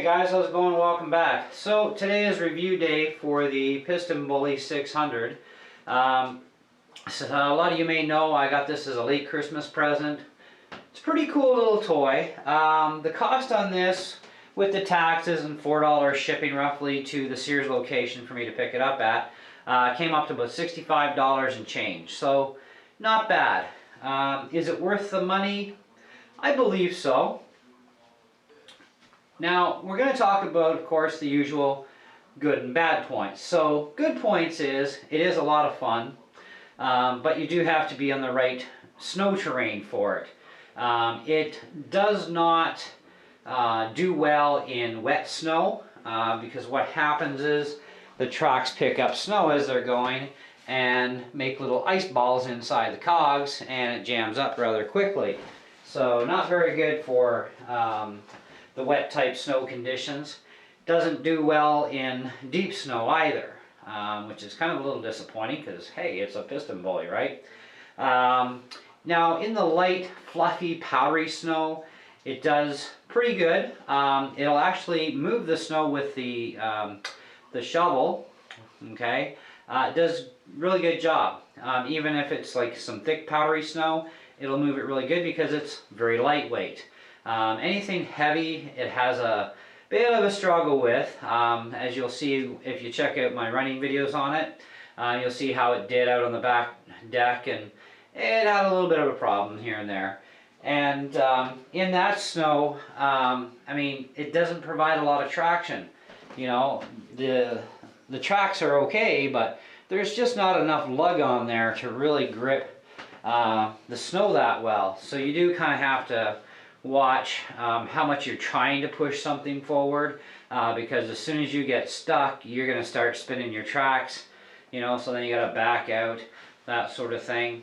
Hey guys, how's it going? Welcome back. So today is review day for the Piston Bully 600. So a lot of you may know I got this as a late Christmas present. It's a pretty cool little toy. The cost on this, with the taxes and $4 shipping roughly to the Sears location for me to pick it up at, came up to about $65 and change. So not bad. Is it worth the money? I believe so. Now, we're going to talk about, of course, the usual good and bad points. So, good points is, it is a lot of fun, but you do have to be on the right snow terrain for it. It does not do well in wet snow, because what happens is the tracks pick up snow as they're going and make little ice balls inside the cogs, and it jams up rather quickly. So, not very good for the wet type snow conditions. Doesn't do well in deep snow either, which is kind of a little disappointing because, hey, it's a piston bully, right? Now, in the light, fluffy, powdery snow, it does pretty good. It'll actually move the snow with the shovel, okay? It does really good job. Even if it's like some thick, powdery snow, it'll move it really good because it's very lightweight. Anything heavy, it has a bit of a struggle with. As you'll see if you check out my running videos on it, you'll see how it did out on the back deck, and it had a little bit of a problem here and there. And in that snow, I mean, it doesn't provide a lot of traction. You know, the tracks are okay, but there's just not enough lug on there to really grip the snow that well. So you do kind of have to watch how much you're trying to push something forward, because as soon as you get stuck, you're going to start spinning your tracks, you know, so then you got to back out, that sort of thing.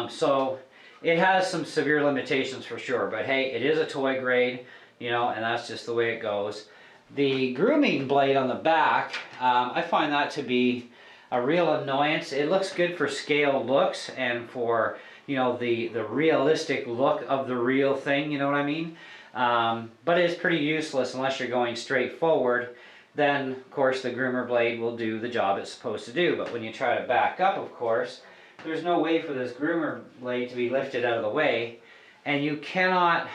So it has some severe limitations for sure, but hey, it is a toy grade, you know, and that's just the way it goes. The grooming blade on the back, I find that to be a real annoyance. It looks good for scale looks and for, you know, the realistic look of the real thing, you know what I mean? But it's pretty useless unless you're going straight forward. Then, of course, the groomer blade will do the job it's supposed to do. But when you try to back up, of course, there's no way for this groomer blade to be lifted out of the way. And you cannot,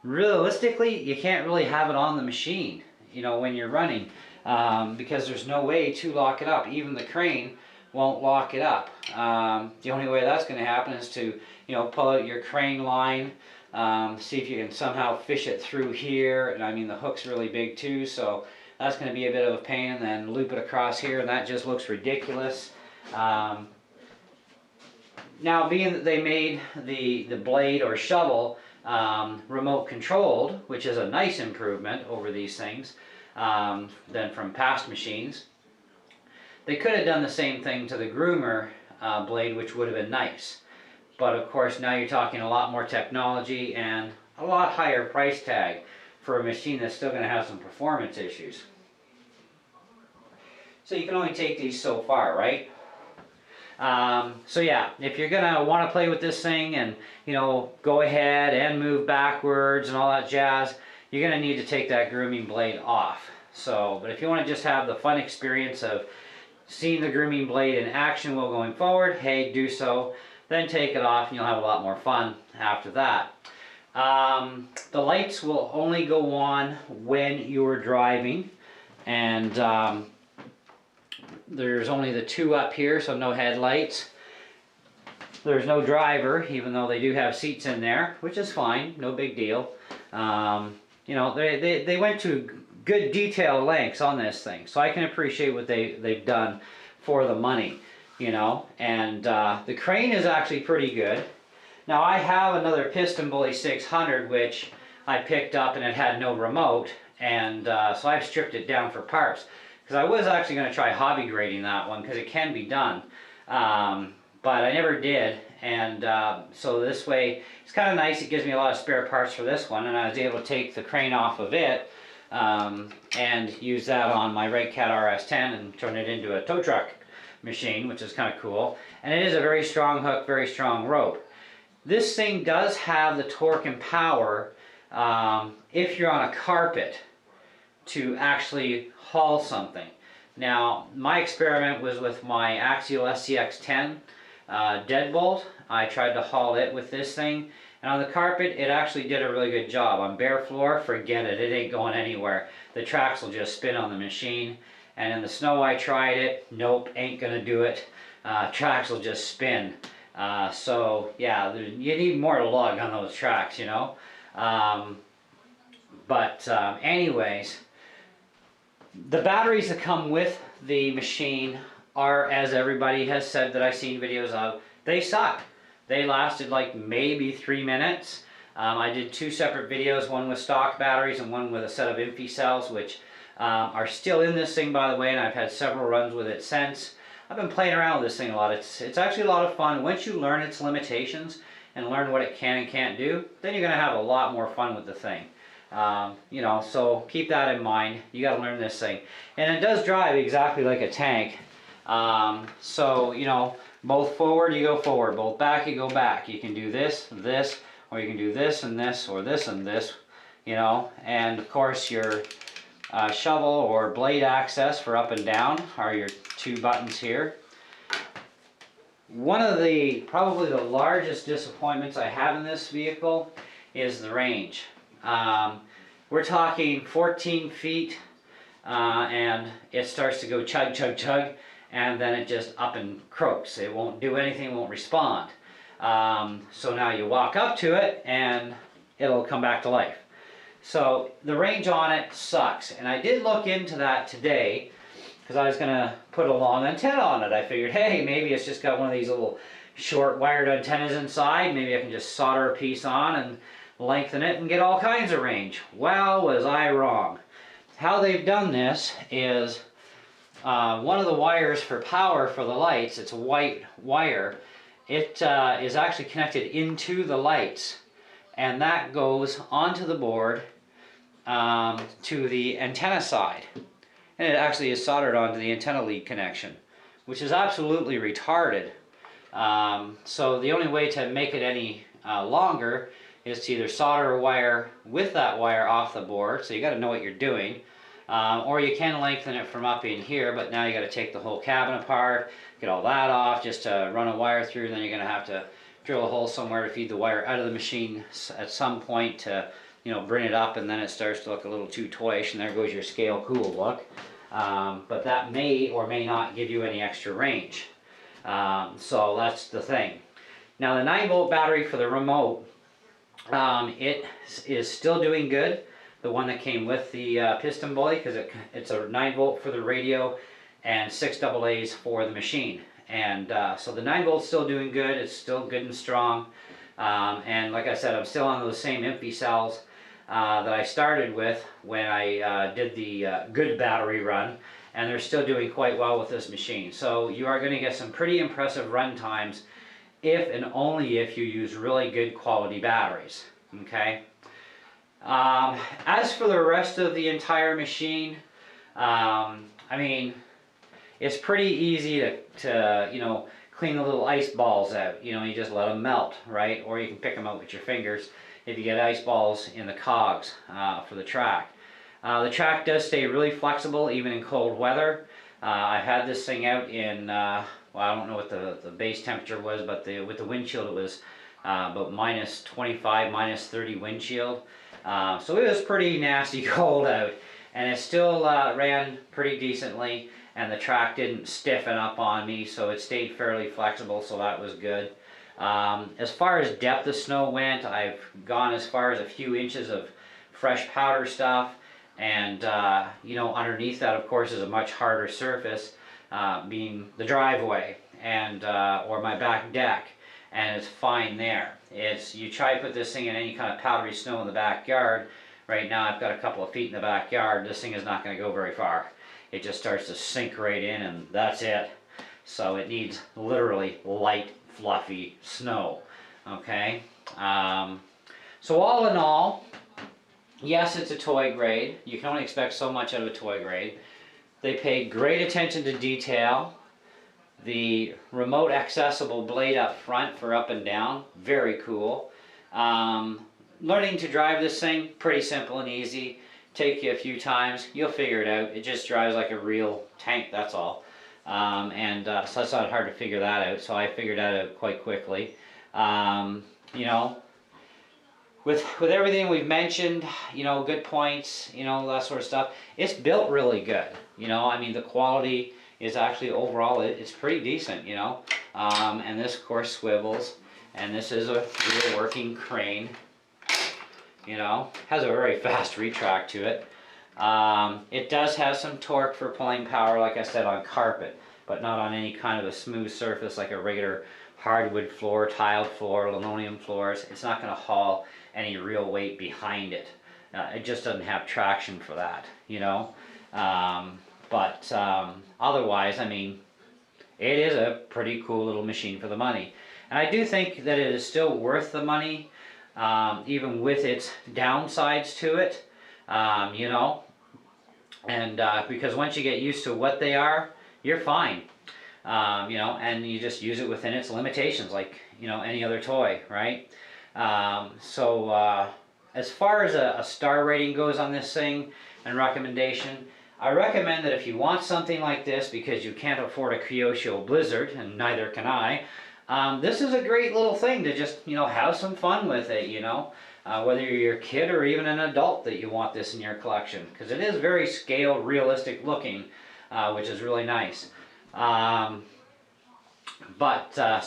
realistically, you can't really have it on the machine, you know, when you're running. Because there's no way to lock it up. Even the crane won't lock it up. The only way that's going to happen is to, you know, pull out your crane line, see if you can somehow fish it through here. And I mean, the hook's really big too, so that's going to be a bit of a pain. And then loop it across here, and that just looks ridiculous. Now, being that they made the blade or shovel remote controlled, which is a nice improvement over these things than from past machines, they could have done the same thing to the groomer blade, which would have been nice. But of course, now you're talking a lot more technology and a lot higher price tag for a machine that's still going to have some performance issues. So you can only take these so far, right? So yeah, if you're going to want to play with this thing and, you know, go ahead and move backwards and all that jazz, you're going to need to take that grooming blade off. So, but if you want to just have the fun experience of seeing the grooming blade in action while going forward, hey, do so. Then take it off and you'll have a lot more fun after that. The lights will only go on when you're driving, and there's only the two up here, so no headlights. There's no driver, even though they do have seats in there, which is fine, no big deal. You know, they went to good detail lengths on this thing, so I can appreciate what they've done for the money, you know. And the crane is actually pretty good. Now, I have another Piston Bully 600 which I picked up and it had no remote, and so I've stripped it down for parts, because I was actually going to try hobby grading that one because it can be done, but I never did. And so this way it's kind of nice. It gives me a lot of spare parts for this one, and I was able to take the crane off of it and use that on my Red Cat RS10 and turn it into a tow truck machine, which is kind of cool. And it is a very strong hook, very strong rope. This thing does have the torque and power if you're on a carpet to actually haul something. Now, my experiment was with my Axial SCX10 deadbolt. I tried to haul it with this thing, and on the carpet it actually did a really good job. On bare floor, forget it, it ain't going anywhere. The tracks will just spin on the machine. And in the snow I tried it, nope, ain't gonna do it. Tracks will just spin. So yeah, you need more lug on those tracks, you know. Anyways, the batteries that come with the machine are, as everybody has said that I've seen videos of, they suck. They lasted like maybe 3 minutes. I did 2 separate videos, one with stock batteries and one with a set of Infi cells, which are still in this thing, by the way, and I've had several runs with it since. I've been playing around with this thing a lot. It's actually a lot of fun. Once you learn its limitations and learn what it can and can't do, then you're going to have a lot more fun with the thing. You know, so keep that in mind. You got to learn this thing. And it does drive exactly like a tank. So, you know, both forward you go forward, both back you go back. You can do this, this, or you can do this and this, or this and this, you know. And of course your shovel or blade access for up and down are your 2 buttons here. One of the probably the largest disappointments I have in this vehicle is the range. We're talking 14 feet and it starts to go chug chug chug, and then it just up and croaks. It won't do anything, won't respond. So now you walk up to it and it'll come back to life. So the range on it sucks, and I did look into that today because I was going to put a long antenna on it. I figured, hey, maybe it's just got one of these little short wired antennas inside. Maybe I can just solder a piece on and lengthen it and get all kinds of range. Well, was I wrong. How they've done this is one of the wires for power for the lights, it's a white wire, it is actually connected into the lights, and that goes onto the board to the antenna side, and it actually is soldered onto the antenna lead connection, which is absolutely retarded. So the only way to make it any longer is to either solder a wire with that wire off the board, so you got to know what you're doing, or you can lengthen it from up in here, but now you got to take the whole cabin apart, get all that off just to run a wire through, and then you're going to have to drill a hole somewhere to feed the wire out of the machine at some point to, you know, bring it up, and then it starts to look a little too toyish, and there goes your scale cool look. But that may or may not give you any extra range. So that's the thing. Now the 9-volt battery for the remote, it is still doing good. The one that came with the piston bully, because it's a 9-volt for the radio and 6 AA's for the machine. And so the 9-volt's still doing good. It's still good and strong. And like I said, I'm still on those same Infi cells that I started with when I did the good battery run, and they're still doing quite well with this machine. So you are going to get some pretty impressive run times if and only if you use really good quality batteries. Okay. As for the rest of the entire machine, I mean, it's pretty easy to you know, clean the little ice balls out. You know, you just let them melt, right? Or you can pick them out with your fingers if you get ice balls in the cogs for the track. The track does stay really flexible even in cold weather. I've had this thing out in, well, I don't know what the base temperature was, but with the windshield it was about minus 25, minus 30 windshield. So it was pretty nasty cold out, and it still ran pretty decently, and the track didn't stiffen up on me, so it stayed fairly flexible, so that was good. As far as depth of snow went, I've gone as far as a few inches of fresh powder stuff, and you know, underneath that of course is a much harder surface, being the driveway and or my back deck, and it's fine there. You try to put this thing in any kind of powdery snow in the backyard. Right now I've got a couple of feet in the backyard. This thing is not going to go very far. It just starts to sink right in, and that's it. So it needs literally light, fluffy snow. Okay. So all in all, yes, it's a toy grade. You can only expect so much out of a toy grade. They paid great attention to detail. The remote accessible blade up front for up and down, very cool. learning to drive this thing, pretty simple and easy. Take you a few times, you'll figure it out. It just drives like a real tank, that's all. So it's not hard to figure that out, so I figured that out quite quickly. You know, with everything we've mentioned, you know, good points, you know, that sort of stuff, it's built really good. You know, I mean, the quality is actually overall, it's pretty decent, you know. And this, of course, swivels, and this is a real working crane. You know, has a very fast retract to it. It does have some torque for pulling power, like I said, on carpet, but not on any kind of a smooth surface like a regular hardwood floor, tiled floor, linoleum floors. It's not going to haul any real weight behind it. It just doesn't have traction for that, you know. Otherwise, I mean, it is a pretty cool little machine for the money. And I do think that it is still worth the money, even with its downsides to it, you know. And because once you get used to what they are, you're fine. You know, and you just use it within its limitations, like, you know, any other toy, right? As far as a star rating goes on this thing and recommendation, I recommend that if you want something like this because you can't afford a Kyosho Blizzard, and neither can I, this is a great little thing to just, you know, have some fun with it, you know. Whether you're a kid or even an adult that you want this in your collection, because it is very scaled, realistic looking, which is really nice. So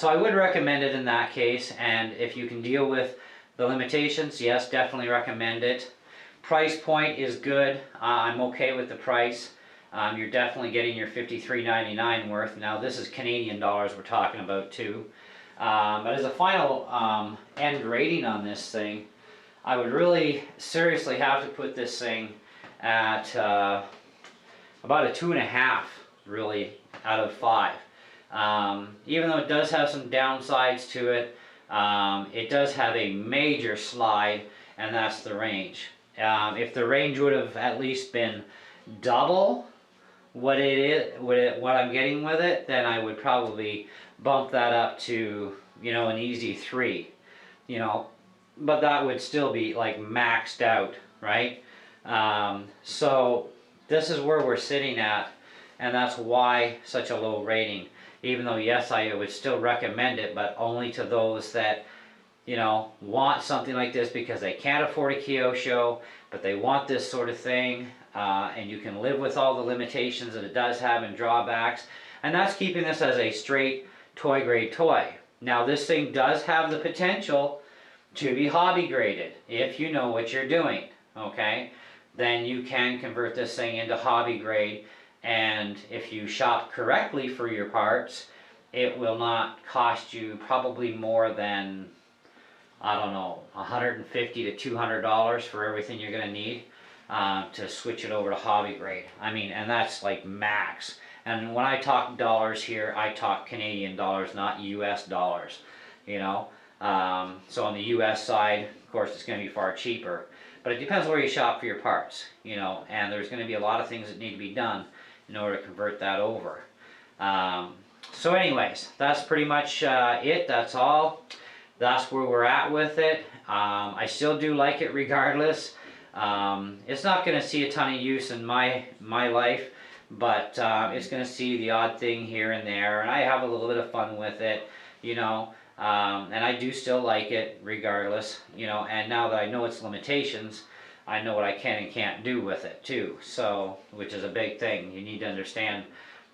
I would recommend it in that case, and if you can deal with the limitations, yes, definitely recommend it. Price point is good. I'm okay with the price. You're definitely getting your $53.99 worth. Now this is Canadian dollars we're talking about too. But as a final end rating on this thing, I would really seriously have to put this thing at about a 2.5, really, out of 5. Even though it does have some downsides to it, it does have a major slide, and that's the range. If the range would have at least been double what it is, what I'm getting with it, then I would probably bump that up to, you know, an easy 3, you know, but that would still be like maxed out, right? So this is where we're sitting at, and that's why such a low rating. Even though, yes, I would still recommend it, but only to those that, you know, want something like this because they can't afford a Kyosho, but they want this sort of thing, and you can live with all the limitations that it does have and drawbacks, and that's keeping this as a straight toy grade toy. Now this thing does have the potential to be hobby graded if you know what you're doing, okay? Then you can convert this thing into hobby grade, and if you shop correctly for your parts, it will not cost you probably more than, I don't know, $150 to $200 for everything you're going to need to switch it over to hobby grade. I mean, and that's like max. And when I talk dollars here, I talk Canadian dollars, not US dollars, you know. So on the US side, of course, it's going to be far cheaper. But it depends where you shop for your parts, you know, and there's going to be a lot of things that need to be done in order to convert that over. So anyways, that's pretty much it. That's all. That's where we're at with it. I still do like it regardless. It's not going to see a ton of use in my life, but it's going to see the odd thing here and there, and I have a little bit of fun with it, you know. And I do still like it regardless, you know, and now that I know its limitations, I know what I can and can't do with it too, so, which is a big thing. You need to understand,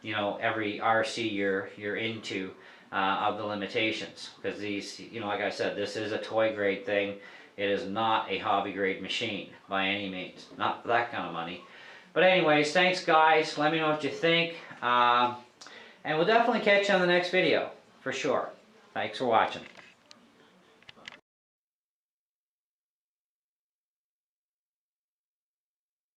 you know, every RC you're into of the limitations, because these, you know, like I said, this is a toy grade thing. It is not a hobby grade machine by any means, not for that kind of money. But anyways, thanks guys, let me know what you think, and we'll definitely catch you on the next video, for sure. Thanks for watching.